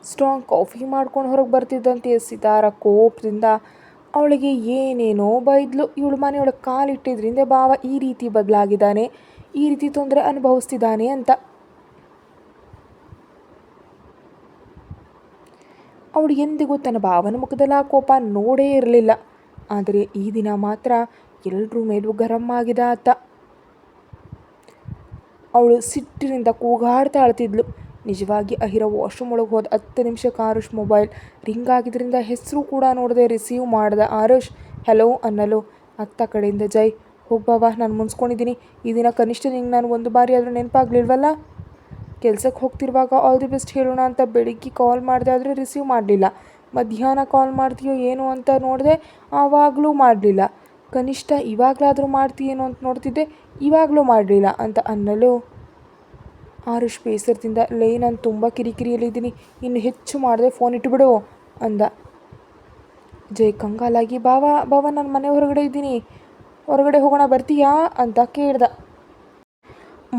ಸ್ಟ್ರಾಂಗ್ ಕಾಫಿ ಮಾಡ್ಕೊಂಡು ಹೊರಗೆ ಬರ್ತಿದ್ದಂತೆ ಸಿತಾರ ಕೋಪದಿಂದ ಅವಳಿಗೆ ಏನೇನೋ ಬೈದ್ಲು. ಇವಳು ಮನೆಯೊಳಗೆ ಕಾಲಿಟ್ಟಿದ್ರಿಂದ ಭಾವ ಈ ರೀತಿ ಬದಲಾಗಿದ್ದಾನೆ, ಈ ರೀತಿ ತೊಂದರೆ ಅನುಭವಿಸ್ತಿದ್ದಾನೆ ಅಂತ. ಅವಳು ಎಂದಿಗೂ ತನ್ನ ಭಾವನ ಮುಖದಲ್ಲಿ ಆ ಕೋಪ ನೋಡೇ ಇರಲಿಲ್ಲ. ಆದರೆ ಈ ದಿನ ಮಾತ್ರ ಎಲ್ಲರ ಮೇಲೂ ಗರಂ ಆಗಿದ ಆತ. ಅವಳು ಸಿಟ್ಟಿನಿಂದ ಕೂಗಾಡ್ತಾ ಅಳ್ತಿದ್ಲು. ನಿಜವಾಗಿ ಅಹಿರಾ ವಾಶ್ರೂಮ್ ಒಳಗೆ ಹೋದ 10 ನಿಮಿಷಕ್ಕೆ ಆರುಷ್ ಮೊಬೈಲ್ ರಿಂಗ್ ಆಗಿದ್ದರಿಂದ ಹೆಸರು ಕೂಡ ನೋಡದೆ ರಿಸೀವ್ ಮಾಡ್ದೆ. ಆರುಷ್ ಹೆಲೋ ಅನ್ನಲು ಅತ್ತ ಕಡೆಯಿಂದ ಜೈ, ಹೋಗ್ಬಾವ ನಾನು ಮುನ್ಸ್ಕೊಂಡಿದ್ದೀನಿ, ಈ ದಿನ ಕನಿಷ್ಠ ನಿಂಗೆ ನಾನು ಒಂದು ಬಾರಿ ಆದರೂ ನೆನಪಾಗ್ಲಿಲ್ವಲ್ಲ, ಕೆಲಸಕ್ಕೆ ಹೋಗ್ತಿರುವಾಗ ಆಲ್ ದಿ ಬೆಸ್ಟ್ ಹೇಳೋಣ ಅಂತ ಬೆಳಿಗ್ಗೆ ಕಾಲ್ ಮಾಡಿದೆ ಆದರೆ ರಿಸೀವ್ ಮಾಡಲಿಲ್ಲ, ಮಧ್ಯಾಹ್ನ ಕಾಲ್ ಮಾಡ್ತೀಯೋ ಏನು ಅಂತ ನೋಡಿದೆ ಆವಾಗಲೂ ಮಾಡಲಿಲ್ಲ, ಕನಿಷ್ಠ ಇವಾಗಲಾದರೂ ಮಾಡ್ತೀಯೇನೋ ಅಂತ ನೋಡ್ತಿದ್ದೆ ಇವಾಗಲೂ ಮಾಡಲಿಲ್ಲ ಅಂತ ಅನ್ನಲು ಆರುಷ್ ಬೇಸರದಿಂದ ನಾನು ತುಂಬ ಕಿರಿಕಿರಿಯಲ್ಲಿದ್ದೀನಿ, ಇನ್ನು ಹೆಚ್ಚು ಮಾಡಿದೆ ಫೋನ್ ಇಟ್ಟುಬಿಡು ಅಂದ. ಜೈ ಕಂಗಾಲಾಗಿ ಬಾವ ನಾನು ಮನೆ ಹೊರಗಡೆ ಇದ್ದೀನಿ, ಹೊರಗಡೆ ಹೋಗೋಣ ಬರ್ತೀಯಾ ಅಂತ ಕೇಳ್ದ.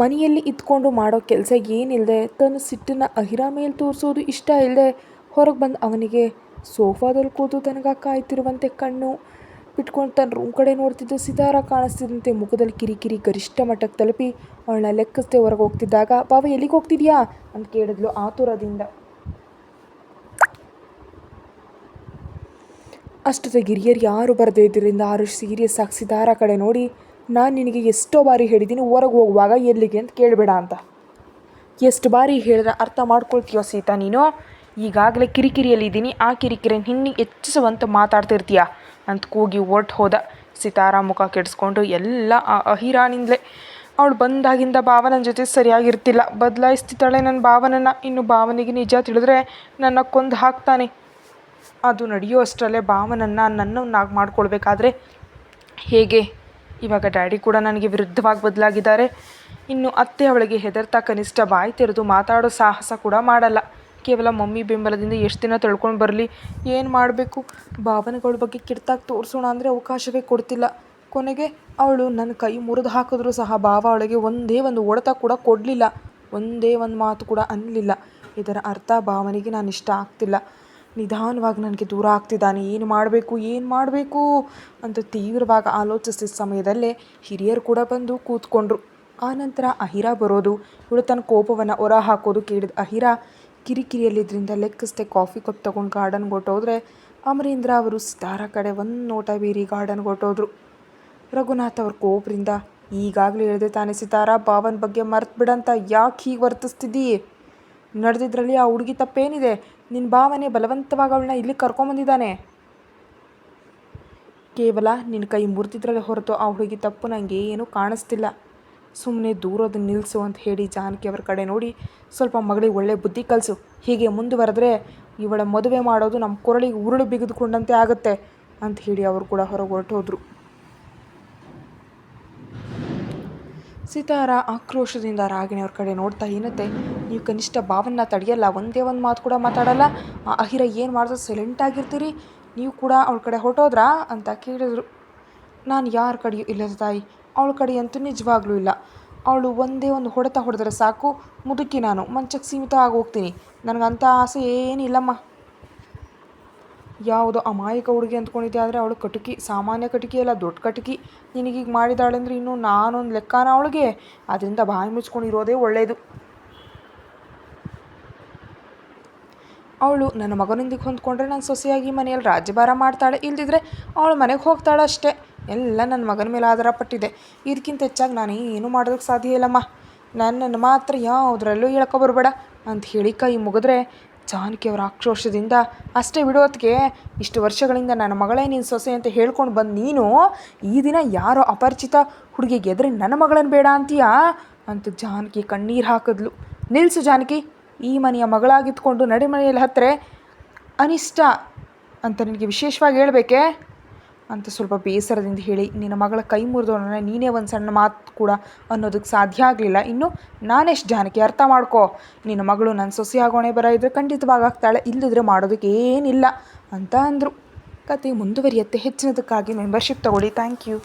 ಮನೆಯಲ್ಲಿ ಇದ್ಕೊಂಡು ಮಾಡೋ ಕೆಲಸ ಏನಿಲ್ಲದೆ ತನ್ನ ಸಿಟ್ಟನ್ನು ಅಹಿರಾ ಮೇಲೆ ತೋರಿಸೋದು ಇಷ್ಟ ಇಲ್ಲದೆ ಹೊರಗೆ ಬಂದು ಅವನಿಗೆ ಸೋಫಾದಲ್ಲಿ ಕೂತು ತನಗೆ ಕಾಯ್ತಿರುವಂತೆ ಕಣ್ಣು ಬಿಟ್ಕೊಂಡು ತನ್ನ ರೂಮ್ ಕಡೆ ನೋಡ್ತಿದ್ದ ಸಿತಾರ ಕಾಣಿಸ್ತಿದ್ದಂತೆ ಮುಖದಲ್ಲಿ ಕಿರಿಕಿರಿ ಗರಿಷ್ಠ ಮಟ್ಟಕ್ಕೆ ತಲುಪಿ ಅವಳನ್ನ ಲೆಕ್ಕಿಸದೆ ಹೊರಗೆ ಹೋಗ್ತಿದ್ದಾಗ, ಬಾವ ಎಲ್ಲಿಗೆ ಹೋಗ್ತಿದ್ಯಾ ಅಂತ ಕೇಳಿದ್ಲು ಆತುರದಿಂದ. ಅಷ್ಟೊತ್ತಿಗೆ ಗಿರಿಯರು ಯಾರು ಬರದೇ ಇದ್ದರಿಂದ ಆರುಷ್ ಸೀರಿಯಸ್ ಆಗಿ ಸಿತಾರ ಕಡೆ ನೋಡಿ, ನಾನು ನಿನಗೆ ಎಷ್ಟೋ ಬಾರಿ ಹೇಳಿದ್ದೀನಿ ಹೊರಗೆ ಹೋಗುವಾಗ ಎಲ್ಲಿಗೆ ಅಂತ ಕೇಳಬೇಡ ಅಂತ, ಎಷ್ಟು ಬಾರಿ ಹೇಳಿದ್ರೆ ಅರ್ಥ ಮಾಡ್ಕೊಳ್ತೀಯೋ ಸೀತಾ ನೀನು, ಈಗಾಗಲೇ ಕಿರಿಕಿರಿಯಲ್ಲಿದ್ದೀನಿ, ಆ ಕಿರಿಕಿರಿನ ಇನ್ನೂ ಹೆಚ್ಚಿಸುವಂತ ಮಾತಾಡ್ತಿರ್ತೀಯ ಅಂತ ಕೂಗಿ ಹೊರ್ಟು ಹೋದ. ಸಿತಾರ ಮುಖ ಕೆಡಿಸ್ಕೊಂಡು ಎಲ್ಲ ಆ ಅಹಿರಾನಿಂದಲೇ, ಅವಳು ಬಂದಾಗಿಂದ ಭಾವ ನನ್ನ ಜೊತೆ ಸರಿಯಾಗಿರ್ತಿಲ್ಲ, ಬದಲಾಯಿಸ್ತಿದ್ದಾಳೆ ನನ್ನ ಭಾವನನ್ನು, ಇನ್ನು ಭಾವನಿಗೆ ನಿಜ ತಿಳಿದ್ರೆ ನನ್ನ ಕೊಂದು ಹಾಕ್ತಾನೆ, ಅದು ನಡೆಯೋ ಅಷ್ಟರಲ್ಲೇ ಭಾವನನ್ನು ನನ್ನನ್ನಾಗಿ ಮಾಡ್ಕೊಳ್ಬೇಕಾದ್ರೆ ಹೇಗೆ, ಇವಾಗ ಡ್ಯಾಡಿ ಕೂಡ ನನಗೆ ವಿರುದ್ಧವಾಗಿ ಬದಲಾಗಿದ್ದಾರೆ, ಇನ್ನು ಅತ್ತೆ ಅವಳಿಗೆ ಹೆದರ್ತಾ ಕನಿಷ್ಠ ಬಾಯಿ ತೆರೆದು ಮಾತಾಡೋ ಸಾಹಸ ಕೂಡ ಮಾಡಲ್ಲ, ಕೇವಲ ಮಮ್ಮಿ ಬೆಂಬಲದಿಂದ ಎಷ್ಟು ದಿನ ತಳ್ಕೊಂಡು ಬರಲಿ, ಏನು ಮಾಡಬೇಕು, ಭಾವನೆಗಳ ಬಗ್ಗೆ ಕೆಟ್ಟಾಗಿ ತೋರಿಸೋಣ ಅಂದರೆ ಅವಕಾಶವೇ ಕೊಡ್ತಿಲ್ಲ, ಕೊನೆಗೆ ಅವಳು ನನ್ನ ಕೈ ಮುರಿದು ಹಾಕಿದ್ರೂ ಸಹ ಭಾವ ಅವಳಿಗೆ ಒಂದೇ ಒಂದು ಹೊಡೆತ ಕೂಡ ಕೊಡಲಿಲ್ಲ, ಒಂದೇ ಒಂದು ಮಾತು ಕೂಡ ಅನ್ನಲಿಲ್ಲ. ಇದರ ಅರ್ಥ ಭಾವನೆಗೆ ನಾನು ಇಷ್ಟ ಆಗ್ತಿಲ್ಲ, ನಿಧಾನವಾಗಿ ನನಗೆ ದೂರ ಆಗ್ತಿದ್ದಾನೆ, ಏನು ಮಾಡಬೇಕು ಅಂತ ತೀವ್ರವಾಗಿ ಆಲೋಚಿಸಿದ ಸಮಯದಲ್ಲೇ ಹಿರಿಯರು ಕೂಡ ಬಂದು ಕೂತ್ಕೊಂಡ್ರು. ಆನಂತರ ಅಹಿರಾ ಬರೋದು, ಇವಳು ತನ್ನ ಕೋಪವನ್ನು ಹೊರ ಹಾಕೋದು ಕೇಳಿದ ಅಹಿರಾ ಕಿರಿಕಿರಿಯಲ್ಲಿದ್ದರಿಂದ ಲೆಕ್ಕಿಸದೆ ಕಾಫಿ ಕಪ್ ತೊಗೊಂಡು ಗಾರ್ಡನ್ಗೆ ಹೊಟ್ಟೋದ್ರೆ ಅಮರೇಂದ್ರ ಅವರು ಸಿತಾರ ಕಡೆ ಒಂದು ನೋಟ ಬೀರಿ ಗಾರ್ಡನ್ಗೆ ಹೊಟ್ಟೋದ್ರು. ರಘುನಾಥ್ ಅವ್ರ ಕೋಪದಿಂದ, ಈಗಾಗಲೇ ಹೇಳಿದೆ ತಾನೇ ಸಿತಾರ, ಭಾವನ ಬಗ್ಗೆ ಮರ್ತು ಬಿಡಂತ ಯಾಕೆ ಹೀಗೆ ವರ್ತಿಸ್ತಿದ್ದೀ, ನಡೆದಿದ್ರಲ್ಲಿ ಆ ಹುಡುಗಿ ತಪ್ಪೇನಿದೆ, ನಿನ್ನ ಭಾವನೆ ಬಲವಂತವಾಗಿ ಅವಳನ್ನ ಇಲ್ಲಿ ಕರ್ಕೊಂಬಂದಿದ್ದಾನೆ, ಕೇವಲ ನಿನ್ನ ಕೈ ಮುರಿದಿದ್ರಲ್ಲೇ ಹೊರತು ಆ ಹುಡುಗಿ ತಪ್ಪು ನನಗೆ ಏನೂ ಕಾಣಿಸ್ತಿಲ್ಲ. ಸುಮ್ಮನೆ ದೂರೋದನ್ನ ನಿಲ್ಲಿಸು ಅಂತ ಹೇಳಿ ಜಾನಕಿ ಅವರ ಕಡೆ ನೋಡಿ, ಸ್ವಲ್ಪ ಮಗಳಿಗೆ ಒಳ್ಳೆ ಬುದ್ಧಿ ಕಲಿಸು. ಹೀಗೆ ಮುಂದುವರೆದ್ರೆ ಇವಳ ಮದುವೆ ಮಾಡೋದು ನಮ್ಮ ಕೊರಳಿಗೆ ಉರುಳು ಬಿಗಿದುಕೊಂಡಂತೆ ಆಗುತ್ತೆ ಅಂತ ಹೇಳಿ ಅವರು ಕೂಡ ಹೊರಗೆ ಹೊರಟೋದ್ರು. ಸಿತಾರ ಆಕ್ರೋಶದಿಂದ ರಾಗಿಣಿಯವ್ರ ಕಡೆ ನೋಡ್ತಾ, ಏನತ್ತೆ ನೀವು ಕನಿಷ್ಠ ಭಾವನ್ನ ತಡೆಯಲ್ಲ, ಒಂದೇ ಒಂದು ಮಾತು ಕೂಡ ಮಾತಾಡಲ್ಲ. ಅಹಿರ ಏನು ಮಾಡಿದ್ರು ಸೈಲೆಂಟಾಗಿರ್ತೀರಿ, ನೀವು ಕೂಡ ಅವಳ ಕಡೆ ಹೊರಟೋದ್ರಾ ಅಂತ ಕೇಳಿದ್ರು. ನಾನು ಯಾರ ಕಡೆಯೂ ಇಲ್ಲದ ತಾಯಿ, ಅವಳ ಕಡೆ ಅಂತೂ ನಿಜವಾಗ್ಲೂ ಇಲ್ಲ. ಅವಳು ಒಂದೇ ಒಂದು ಹೊಡೆತ ಹೊಡೆದ್ರೆ ಸಾಕು, ಮುದುಕಿ ನಾನು ಮಂಚಕ್ಕೆ ಸೀಮಿತ ಆಗಿ ಹೋಗ್ತೀನಿ. ನನಗಂಥ ಆಸೆ ಏನಿಲ್ಲಮ್ಮ. ಯಾವುದೋ ಅಮಾಯಕ ಹುಡುಗಿ ಅಂದ್ಕೊಂಡಿದ್ದೆ, ಆದರೆ ಅವಳು ಕಟುಕಿ, ಸಾಮಾನ್ಯ ಕಟುಕಿ ಅಲ್ಲ, ದೊಡ್ಡ ಕಟುಕಿ. ನಿನಗೀಗ ಮಾಡಿದಾಳೆ ಅಂದರೆ ಇನ್ನೂ ನಾನೊಂದು ಲೆಕ್ಕನ ಅವಳಿಗೆ. ಅದರಿಂದ ಬಾಯಿ ಮುಚ್ಕೊಂಡಿರೋದೇ ಒಳ್ಳೆಯದು. ಅವಳು ನನ್ನ ಮಗನೊಂದಿಗೆ ಹೊಂದ್ಕೊಂಡ್ರೆ ನನ್ನ ಸೊಸೆಯಾಗಿ ಮನೆಯಲ್ಲಿ ರಾಜ್ಯಭಾರ ಮಾಡ್ತಾಳೆ, ಇಲ್ದಿದ್ರೆ ಅವಳು ಮನೆಗೆ ಹೋಗ್ತಾಳೆ ಅಷ್ಟೇ. ಎಲ್ಲ ನನ್ನ ಮಗನ ಮೇಲೆ ಆಧಾರ ಪಟ್ಟಿದೆ. ಇದಕ್ಕಿಂತ ಹೆಚ್ಚಾಗಿ ನಾನು ಏನೂ ಮಾಡೋದಕ್ಕೆ ಸಾಧ್ಯ ಇಲ್ಲಮ್ಮ. ನನ್ನನ್ನು ಮಾತ್ರ ಯಾವುದ್ರಲ್ಲೂ ಹೇಳ್ಕೊಬರ್ಬೇಡ ಅಂತ ಹೇಳಿ ಕೈ ಮುಗಿದ್ರೆ, ಜಾನಕಿಯವರ ಆಕ್ರೋಶದಿಂದ, ಅಷ್ಟೇ ಬಿಡೋತ್ತಿಗೆ ಇಷ್ಟು ವರ್ಷಗಳಿಂದ ನನ್ನ ಮಗಳೇ ನಿನ್ನ ಸೊಸೆ ಅಂತ ಹೇಳ್ಕೊಂಡು ಬಂದು ನೀನು ಈ ದಿನ ಯಾರೋ ಅಪರಿಚಿತ ಹುಡುಗಿಗೆ ಎದುರು ನನ್ನ ಮಗಳನ್ನು ಬೇಡ ಅಂತೀಯಾ ಅಂತ ಜಾನಕಿ ಕಣ್ಣೀರು ಹಾಕಿದ್ಲು. ನಿಲ್ಲಿಸು ಜಾನಕಿ, ಈ ಮನೆಯ ಮಗಳಾಗಿದ್ಕೊಂಡು ನಡಿಮನೆಯಲ್ಲಿ ಹತ್ತಿರ ಅನಿಷ್ಟ ಅಂತ ನಿನಗೆ ವಿಶೇಷವಾಗಿ ಹೇಳಬೇಕೆ ಅಂತ ಸ್ವಲ್ಪ ಬೇಸರದಿಂದ ಹೇಳಿ, ನಿನ್ನ ಮಗಳ ಕೈ ಮುರಿದವನ ನೀನೇ ಒಂದು ಸಣ್ಣ ಮಾತು ಕೂಡ ಅನ್ನೋದಕ್ಕೆ ಸಾಧ್ಯ ಆಗಲಿಲ್ಲ. ಇನ್ನು ನಾನೆಷ್ಟು ಜಾನಕಿ ಅರ್ಥ ಮಾಡ್ಕೋ, ನಿನ್ನ ಮಗಳು ನನ್ನ ಸೊಸೆ ಆಗೋಣೆ ಬರ ಇದ್ದರೆ ಖಂಡಿತವಾಗಿ ಆಗ್ತಾಳೆ, ಇಲ್ಲದಿದ್ರೆ ಮಾಡೋದಕ್ಕೆ ಏನಿಲ್ಲ ಅಂತ ಅಂದರು. ಕತೆ ಮುಂದುವರಿಯುತ್ತೆ. ಹೆಚ್ಚಿನದಕ್ಕಾಗಿ ಮೆಂಬರ್ಶಿಪ್ ತಗೊಳ್ಳಿ. Thank you.